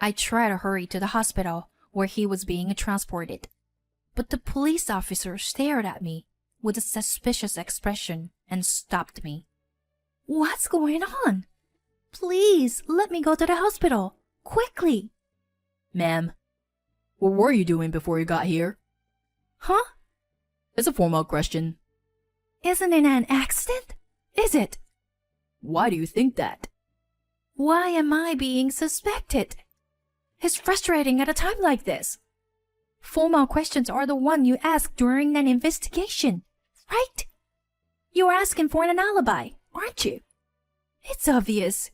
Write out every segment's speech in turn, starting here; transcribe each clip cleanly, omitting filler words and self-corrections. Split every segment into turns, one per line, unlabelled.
I tried to hurry to the hospital where he was being transported, but the police officer stared at me with a suspicious expression and stopped me. "What's going on? Please let me go to the hospital, quickly."
Ma'am, what were you doing before you got here?
Huh?
It's a formal question.
Isn't it an accident? Is it?
Why do you think that?
Why am I being suspected? It's frustrating at a time like this. Formal questions are the one you ask during an investigation, right? You're asking for an alibi, aren't you? It's obvious.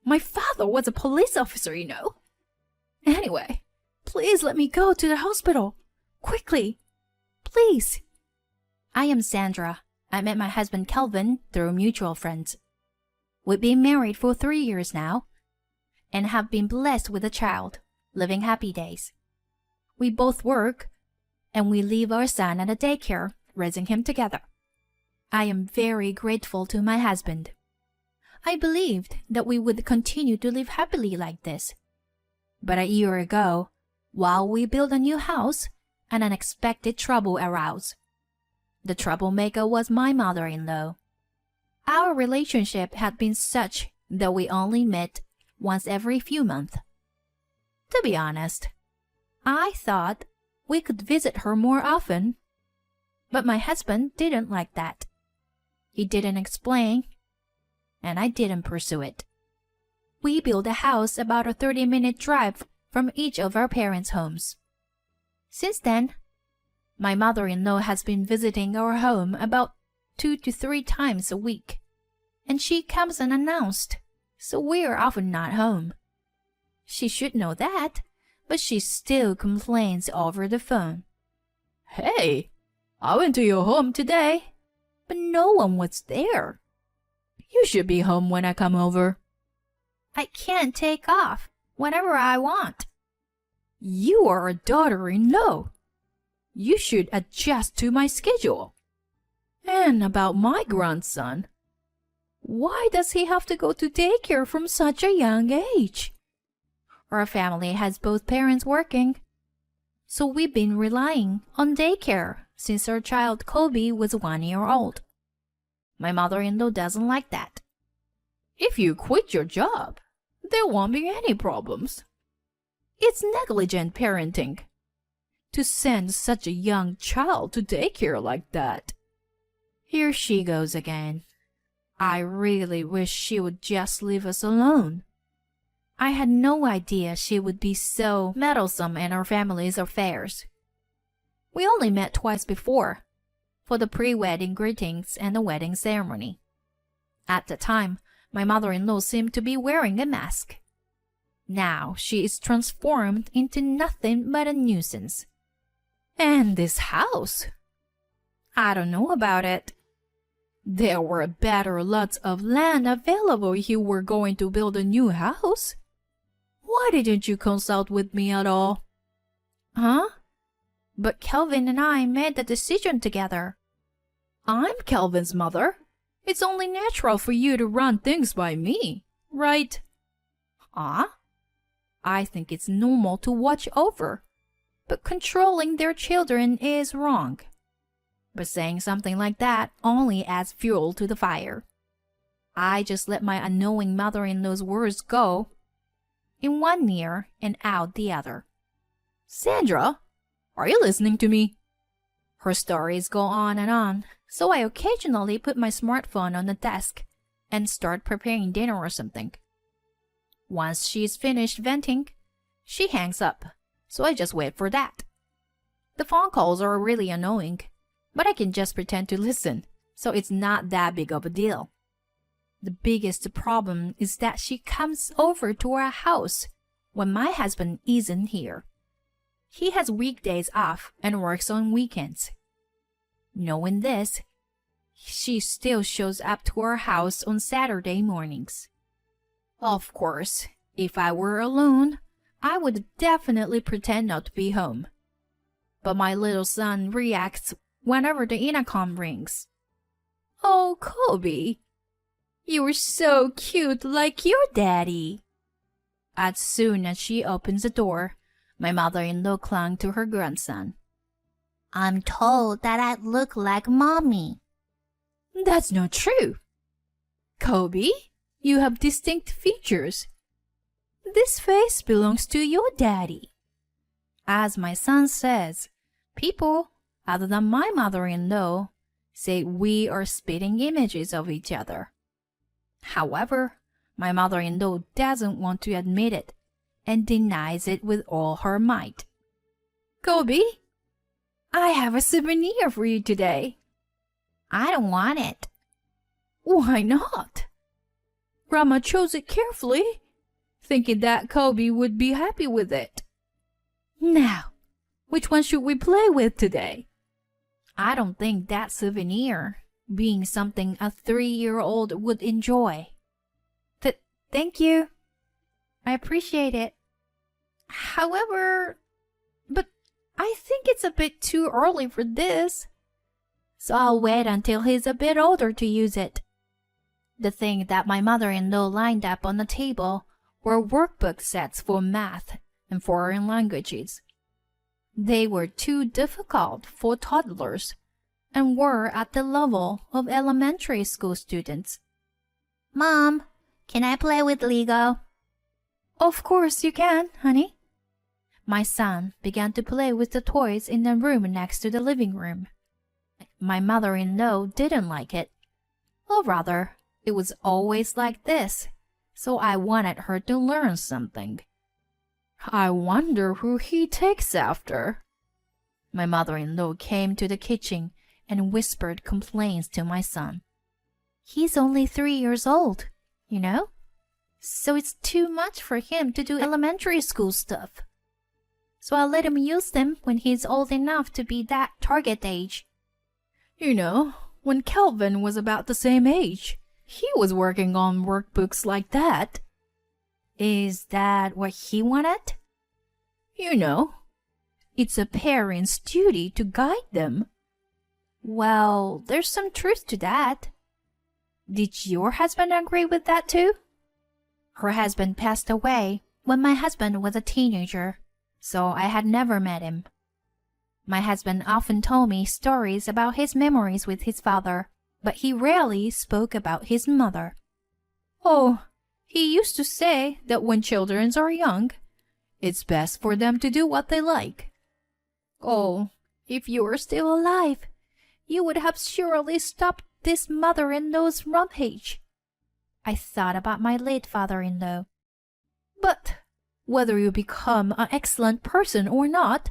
My father was a police officer, you know. Anyway, please let me go to the hospital. Quickly. Please. I am Sandra. I met my husband Kelvin through mutual friends. We've been married for 3 years now and have been blessed with a child, living happy days. We both work and we leave our son at a daycare, raising him together. I am very grateful to my husband. I believed that we would continue to live happily like this. But a year ago, while we built a new house, an unexpected trouble arose. The troublemaker was my mother-in-law. Our relationship had been such that we only met once every few months. To be honest, I thought we could visit her more often. But my husband didn't like that. He didn't explain, and I didn't pursue it. We built a house about a 30-minute drive from each of our parents' homes. Since then, my mother-in-law has been visiting our home about 2 to 3 times a week, and she comes unannounced, so we're often not home. She should know that, but she still complains over the phone.
Hey, I went to your home today,
but no one was there.
You should be home when I come over.
I can't take off whenever I want.
You are a daughter-in-law. You should adjust to my schedule. And about my grandson, why does he have to go to daycare from such a young age?
Our family has both parents working, so we've been relying on daycare since our child Kobe was 1 year old. My mother-in-law doesn't like that.
If you quit your job, there won't be any problems. It's negligent parenting to send such a young child to daycare like that.
Here she goes again. I really wish she would just leave us alone. I had no idea she would be so meddlesome in our family's affairs. We only met twice before, for the pre-wedding greetings and the wedding ceremony. At the time, my mother-in-law seemed to be wearing a mask. Now she is transformed into nothing but a nuisance.
And this house?
I don't know about it.
There were better lots of land available if you were going to build a new house. Why didn't you consult with me at all?
Huh? But Kelvin and I made the decision together.
I'm Kelvin's mother. It's only natural for you to run things by me, right?
Huh? I think it's normal to watch over, but controlling their children is wrong. But saying something like that only adds fuel to the fire. I just let my unknowing mother-in-law's words go in one ear and out the other.
Sandra, are you listening to me?
Her stories go on, so I occasionally put my smartphone on the desk and start preparing dinner or something. Once she's finished venting, she hangs up, so I just wait for that. The phone calls are really annoying, but I can just pretend to listen, so it's not that big of a deal. The biggest problem is that she comes over to our house when my husband isn't here. He has weekdays off and works on weekends. Knowing this, she still shows up to our house on Saturday mornings. Of course, if I were alone, I would definitely pretend not to be home. But my little son reacts whenever the intercom rings.
Oh, Kobe, you're so cute like your daddy. As soon as she opens the door, my mother-in-law clung to her grandson.
I'm told that I look like Mommy.
That's not true. Kobe, you have distinct features. This face belongs to your daddy. As my son says, people, other than my mother-in-law, say we are spitting images of each other. However, my mother-in-law doesn't want to admit it and denies it with all her might. Kobe, I have a souvenir for you today.
I don't want it.
Why not? Grandma chose it carefully, thinking that Kobe would be happy with it. Now, which one should we play with today? I don't think that souvenir being something a 3-year-old would enjoy. Thank you. I appreciate it. However, but I think it's a bit too early for this. So I'll wait until he's a bit older to use it. The thing that my mother-in-law lined up on the table were workbook sets for math and foreign languages. They were too difficult for toddlers and were at the level of elementary school students.
Mom, can I play with Lego?
Of course you can, honey. My son began to play with the toys in the room next to the living room. My mother-in-law didn't like it. Or rather, it was always like this, so I wanted her to learn something. I wonder who he takes after. My mother-in-law came to the kitchen and whispered complaints to my son. He's only 3 years old, you know? So it's too much for him to do elementary school stuff. So I'll let him use them when he's old enough to be that target age. You know, when Kelvin was about the same age, he was working on workbooks like that. Is that what he wanted? You know, it's a parent's duty to guide them. Well, there's some truth to that. Did your husband agree with that too? Her husband passed away when my husband was a teenager, so I had never met him. My husband often told me stories about his memories with his father, but he rarely spoke about his mother. Oh, he used to say that when children are young, it's best for them to do what they like. Oh, if you were still alive, you would have surely stopped this mother-in-law's rampage. I thought about my late father-in-law. But whether you become an excellent person or not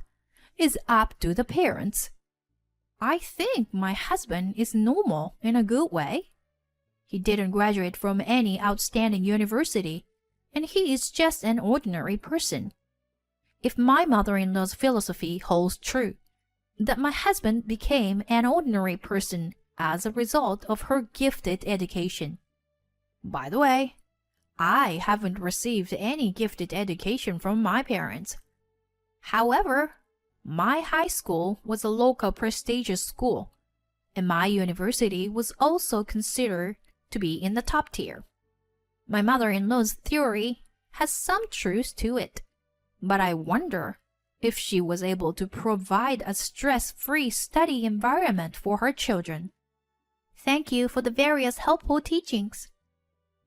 is up to the parents. I think my husband is normal in a good way. He didn't graduate from any outstanding university, and he is just an ordinary person. If my mother-in-law's philosophy holds true, that my husband became an ordinary person as a result of her gifted education. By the way, I haven't received any gifted education from my parents. However, my high school was a local prestigious school, and my university was also considered to be in the top tier. My mother-in-law's theory has some truth to it, but I wonder if she was able to provide a stress-free study environment for her children. Thank you for the various helpful teachings.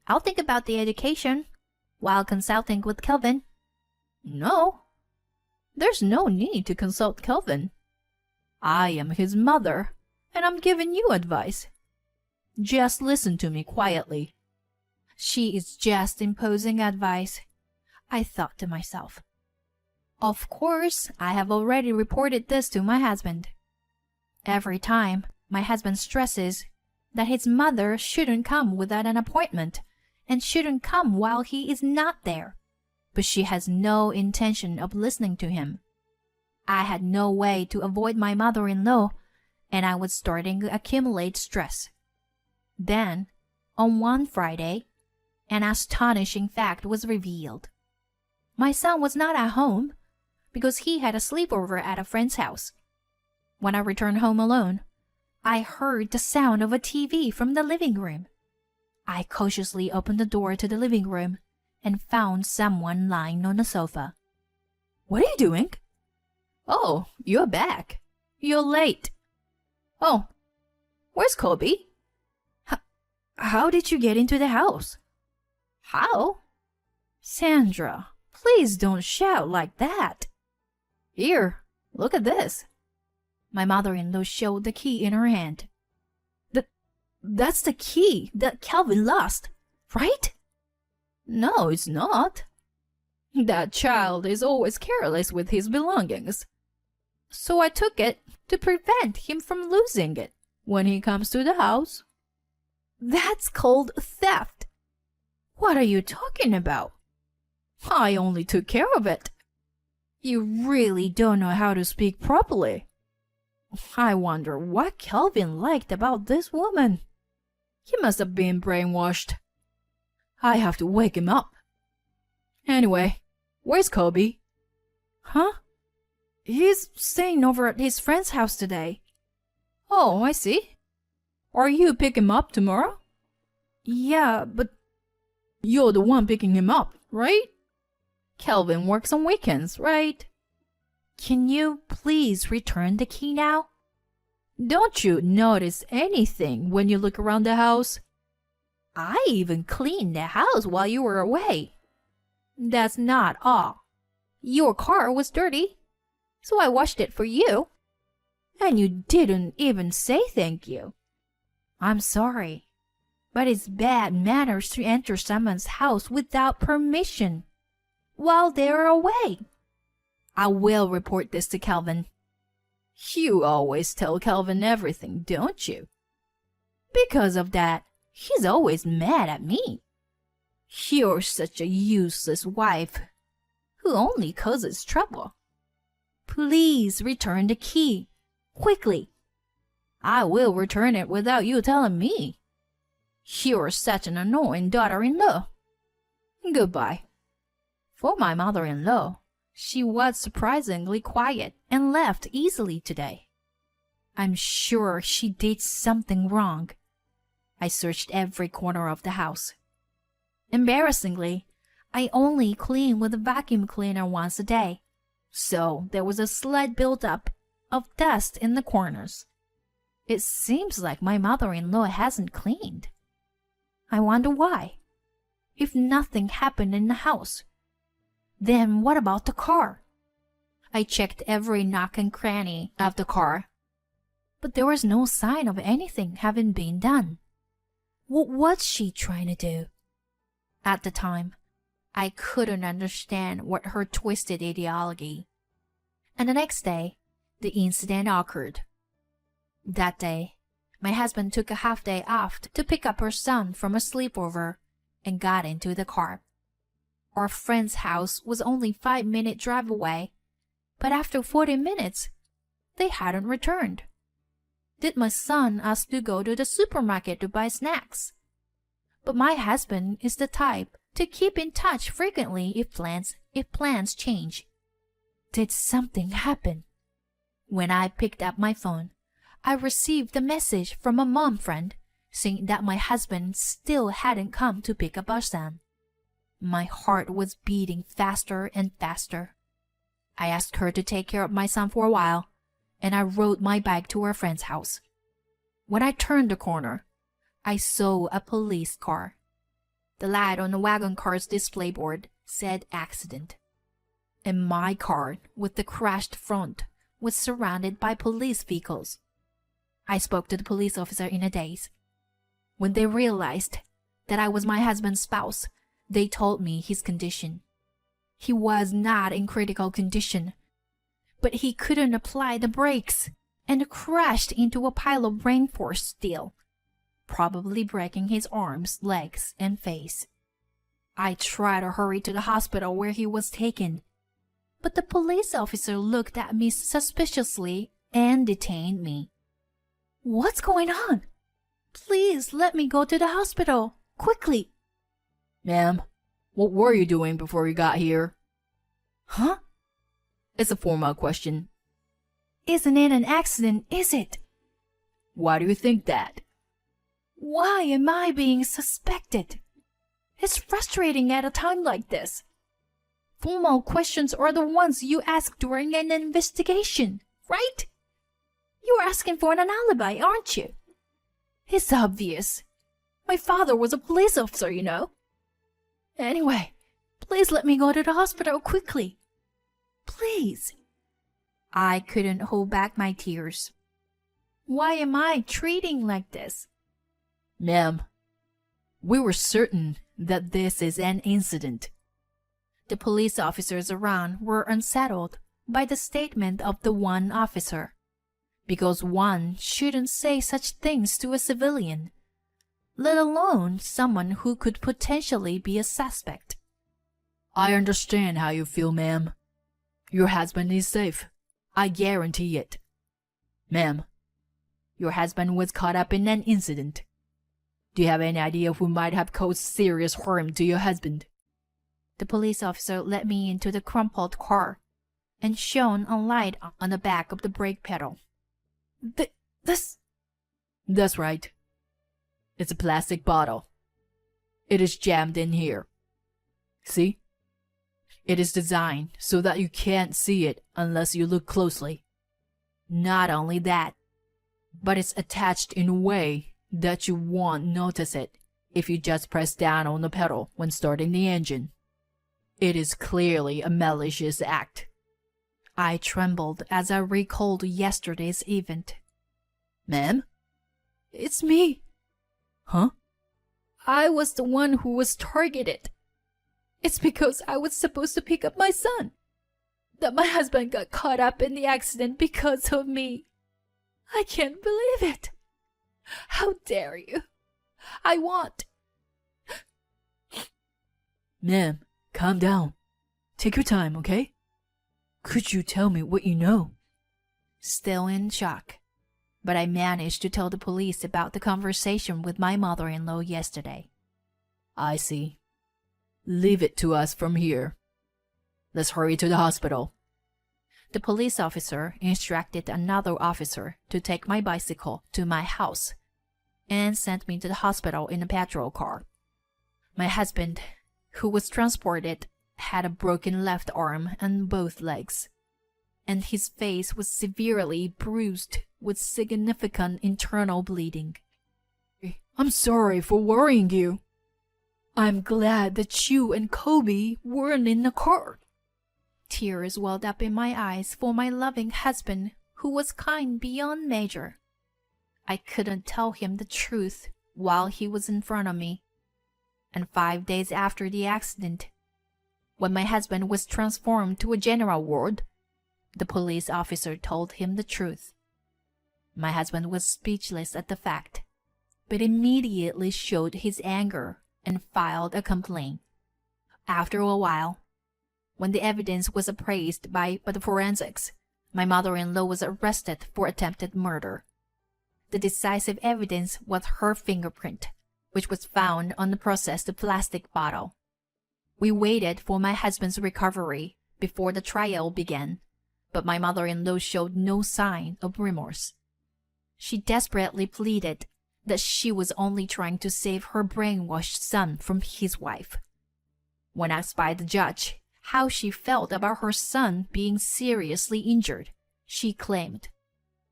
I'll think about the education while consulting with Kelvin. No, there's no need to consult Kelvin. I am his mother, and I'm giving you advice. Just listen to me quietly. She is just imposing advice, I thought to myself. Of course, I have already reported this to my husband. Every time, my husband stresses that his mother shouldn't come without an appointment and shouldn't come while he is not there. But she has no intention of listening to him. I had no way to avoid my mother-in-law, and I was starting to accumulate stress. Then, on one Friday, an astonishing fact was revealed. My son was not at home because he had a sleepover at a friend's house. When I returned home alone, I heard the sound of a TV from the living room. I cautiously opened the door to the living room
and found someone lying on the sofa.
What are you doing? Oh, you're back. You're late. Oh, where's Kobe? How did you get into the house? How? Sandra, please don't shout like that. Here, look at this.
My mother-in-law showed the key in her hand.
That's the key that Calvin lost, right? No, it's not. That child is always careless with his belongings. So I took it to prevent him from losing it when he comes to the house. That's called theft. What are you talking about? I only took care of it. You really don't know how to speak properly. I wonder what Calvin liked about this woman. He must have been brainwashed. I have to wake him up. Anyway, where's Kobe? Huh? He's staying over at his friend's house today. Oh, I see. Are you picking him up tomorrow? Yeah, but you're the one picking him up, right? Calvin works on weekends, right?
Can you please return the key now?
Don't you notice anything when you look around the house? I even cleaned the house while you were away. That's not all. Your car was dirty, so I washed it for you. And you didn't even say thank you.
I'm sorry, but it's bad manners to enter someone's house without permission while they're away.
I will report this to Calvin. You always tell Calvin everything, don't you? Because of that, he's always mad at me. You're such a useless wife who only causes trouble.
Please return the key, quickly.
I will return it without you telling me. You're such an annoying daughter-in-law. Goodbye. For my mother-in-law, she was surprisingly quiet and left easily today.
I'm sure she did something wrong. I searched every corner of the house. Embarrassingly, I only clean with a vacuum cleaner once a day, so there was a slight buildup of dust in the corners. It seems like my mother-in-law hasn't cleaned. I wonder why. If nothing happened in the house, then what about the car? I checked every nook and cranny of the car, but there was no sign of anything having been done. What was she trying to do? At the time, I couldn't understand what her twisted ideology. And the next day, the incident occurred. That day, my husband took a half day off to pick up her son from a sleepover and got into the car. Our friend's house was only 5-minute drive away, but after 40 minutes, they hadn't returned. Did my son ask to go to the supermarket to buy snacks? But my husband is the type to keep in touch frequently if plans change. Did something happen? When I picked up my phone, I received a message from a mom friend saying that my husband still hadn't come to pick up our son. My heart was beating faster and faster. I asked her to take care of my son for a while, and I rode my bike to our friend's house. When I turned the corner, I saw a police car. The light on the wagon car's display board said accident. And my car, with the crashed front, was surrounded by police vehicles. I spoke to the police officer in a daze. When they realized that I was my husband's spouse, they told me his condition. He was not in critical condition, but he couldn't apply the brakes and crashed into a pile of reinforced steel, probably breaking his arms, legs, and face. I tried to hurry to the hospital where he was taken, but the police officer looked at me suspiciously and detained me. What's going on? Please let me go to the hospital, quickly.
Ma'am, what were you doing before you got here?
Huh?
It's a formal question.
Isn't it an accident, is it?
Why do you think that?
Why am I being suspected? It's frustrating at a time like this. Formal questions are the ones you ask during an investigation, right? You're asking for an alibi, aren't you? It's obvious. My father was a police officer, you know. Anyway, please let me go to the hospital quickly. Please.
I couldn't hold back my tears.
Why am I treating like this?
Ma'am, we were certain that this is an incident.
The police officers around were unsettled by the statement of the one officer, because one shouldn't say such things to a civilian, let alone someone who could potentially be a suspect.
I understand how you feel, ma'am. Your husband is safe. I guarantee it. Ma'am, your husband was caught up in an incident. Do you have any idea who might have caused serious harm to your husband?
The police officer led me into the crumpled car and shone a light on the back of the brake pedal. This...
That's right. It's a plastic bottle. It is jammed in here. See? It is designed so that you can't see it unless you look closely. Not only that, but it's attached in a way that you won't notice it if you just press down on the pedal when starting the engine. It is clearly a malicious act.
I trembled as I recalled yesterday's event.
Ma'am?
It's me.
Huh?
I was the one who was targeted. It's because I was supposed to pick up my son that my husband got caught up in the accident because of me. I can't believe it. How dare you? I want...
Ma'am, calm down. Take your time, okay? Could you tell me what you know?
Still in shock, but I managed to tell the police about the conversation with my mother-in-law yesterday.
I see. Leave it to us from here. Let's hurry to the hospital.
The police officer instructed another officer to take my bicycle to my house and sent me to the hospital in a patrol car. My husband, who was transported, had a broken left arm and both legs, and his face was severely bruised with significant internal bleeding.
I'm sorry for worrying you.
I'm glad that you and Kobe weren't in the car. Tears welled up in my eyes for my loving husband, who was kind beyond measure. I couldn't tell him the truth while he was in front of me. And 5 days after the accident, when my husband was transformed to a general ward, the police officer told him the truth. My husband was speechless at the fact, but immediately showed his anger and filed a complaint. After a while, when the evidence was appraised by the forensics, my mother-in-law was arrested for attempted murder. The decisive evidence was her fingerprint, which was found on the processed plastic bottle. We waited for my husband's recovery before the trial began, but my mother-in-law showed no sign of remorse. She desperately pleaded that she was only trying to save her brainwashed son from his wife. When asked by the judge how she felt about her son being seriously injured, she claimed,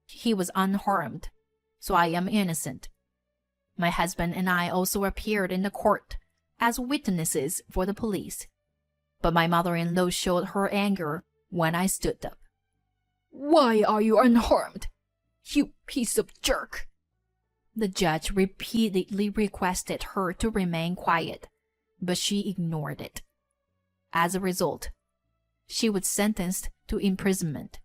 "He was unharmed, so I am innocent." My husband and I also appeared in the court as witnesses for the police, but my mother-in-law showed her anger when I stood up.
"Why are you unharmed? You piece of jerk!"
The judge repeatedly requested her to remain quiet, but she ignored it. As a result, she was sentenced to imprisonment.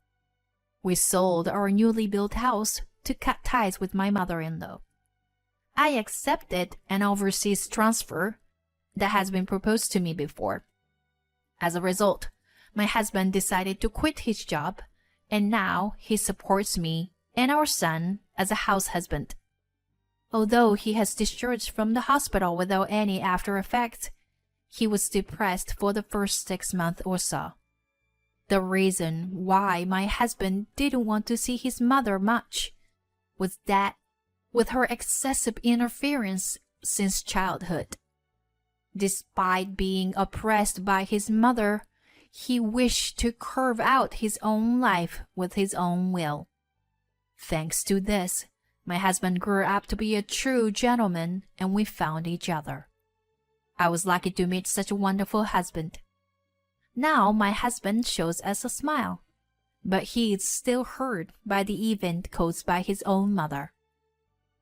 We sold our newly built house to cut ties with my mother-in-law. I accepted an overseas transfer that has been proposed to me before. As a result, my husband decided to quit his job, and now he supports me and our son as a house husband. Although he has discharged from the hospital without any after effects, he was depressed for the first 6 months or so. The reason why my husband didn't want to see his mother much was that with her excessive interference since childhood. Despite being oppressed by his mother, he wished to carve out his own life with his own will. Thanks to this, my husband grew up to be a true gentleman, and we found each other. I was lucky to meet such a wonderful husband. Now my husband shows us a smile, but he is still hurt by the event caused by his own mother.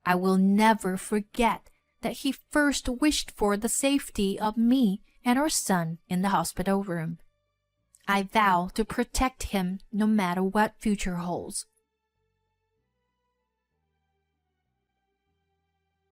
I will never forget that he first wished for the safety of me and our son in the hospital room. I vow to protect him no matter what future holds.